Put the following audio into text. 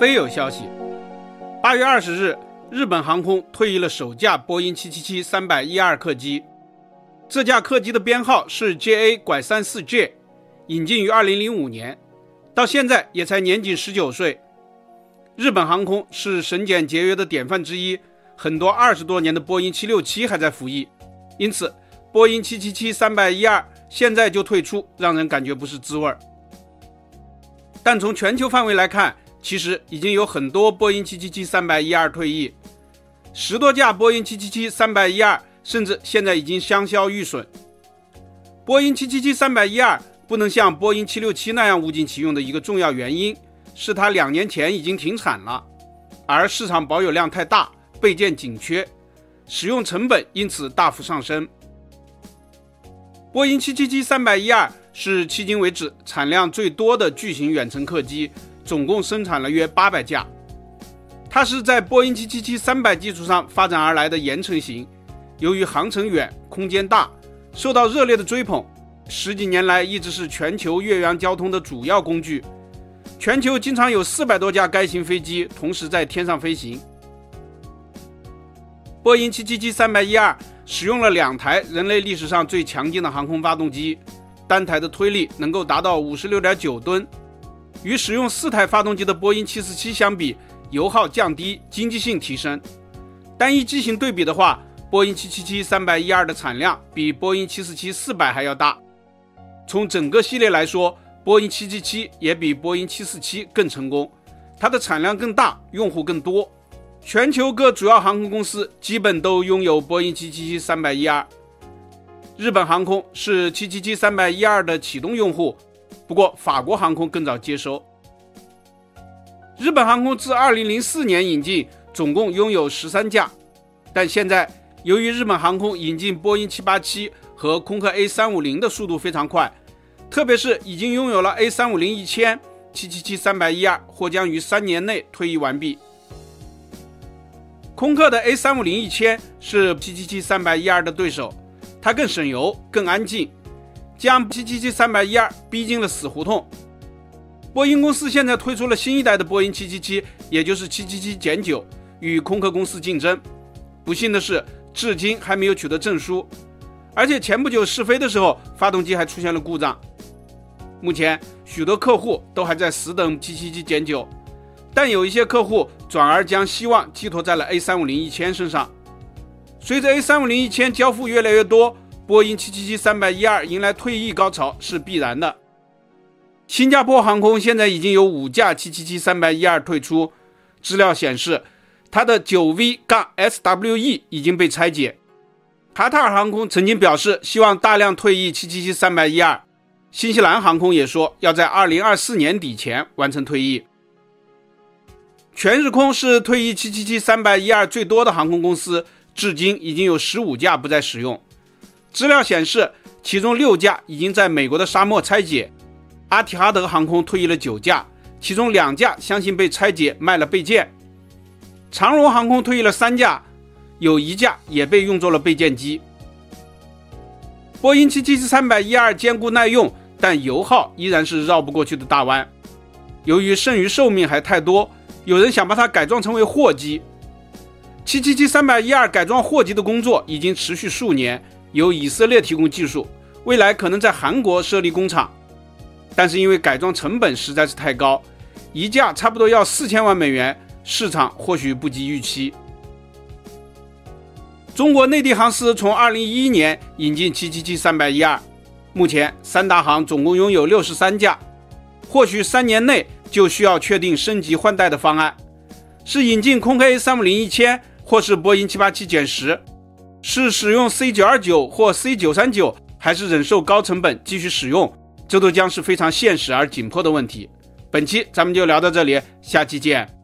非有消息，8月20日，日本航空退役了首架波音777-312客机。这架客机的编号是 JA-34J， 引进于2005年，到现在也才年仅19岁。日本航空是省减节约的典范之一，很多20多年的波音767还在服役，因此波音777-312现在就退出，让人感觉不是滋味。但从全球范围来看，其实已经有很多波音777-312退役，10多架波音777-312甚至现在已经香消玉损。波音777-312不能像波音767那样物尽其用的一个重要原因是它2年前已经停产了，而市场保有量太大，备件紧缺，使用成本因此大幅上升。波音777-312是迄今为止产量最多的巨型远程客机，总共生产了约800架。它是在波音777-300基础上发展而来的延程型，由于航程远、空间大，受到热烈的追捧，10几年来一直是全球越洋交通的主要工具。全球经常有400多架该型飞机同时在天上飞行。波音777-312使用了2台人类历史上最强劲的航空发动机，单台的推力能够达到 56.9 吨，与使用4台发动机的波音747相比，油耗降低，经济性提升。单一机型对比的话，波音777-312的产量比波音747-400还要大。从整个系列来说，波音777也比波音747更成功，它的产量更大，用户更多。全球各主要航空公司基本都拥有波音777-312。日本航空是777-312的启动用户，不过法国航空更早接收。日本航空自2004年引进，总共拥有13架，但现在由于日本航空引进波音787和空客 A350 的速度非常快，特别是已经拥有了 A350-1000， 777-312或将于3年内退役完毕。空客的 A350-1000 是777-312的对手，它更省油、更安静，将777-312逼进了死胡同。波音公司现在推出了新一代的波音777，也就是777-9，与空客公司竞争。不幸的是，至今还没有取得证书，而且前不久试飞的时候，发动机还出现了故障。目前许多客户都还在死等777-9，但有一些客户转而将希望寄托在了 A350-1000 身上。随着 A350-1000 交付越来越多，波音777-312迎来退役高潮是必然的。新加坡航空现在已经有5架777-312退出，资料显示它的 9V-SWE 已经被拆解。卡塔尔航空曾经表示希望大量退役777-312，新西兰航空也说要在2024年底前完成退役。全日空是退役777-312最多的航空公司，至今已经有15架不再使用。资料显示，其中6架已经在美国的沙漠拆解。阿提哈德航空退役了9架，其中2架相信被拆解卖了备件。长荣航空退役了3架，有1架也被用作了备件机。波音777-312坚固耐用，但油耗依然是绕不过去的大弯。由于剩余寿命还太多，有人想把它改装成为货机。777-312改装货机的工作已经持续数年，由以色列提供技术，未来可能在韩国设立工厂。但是因为改装成本实在是太高，1架差不多要4000万美元，市场或许不及预期。中国内地航司从2011年引进777-312，目前三大行总共拥有63架，或许3年内就需要确定升级换代的方案，是引进空客 A350-1000，或是波音787-10，是使用 C929 或 C939， 还是忍受高成本继续使用，这都将是非常现实而紧迫的问题。本期咱们就聊到这里，下期见。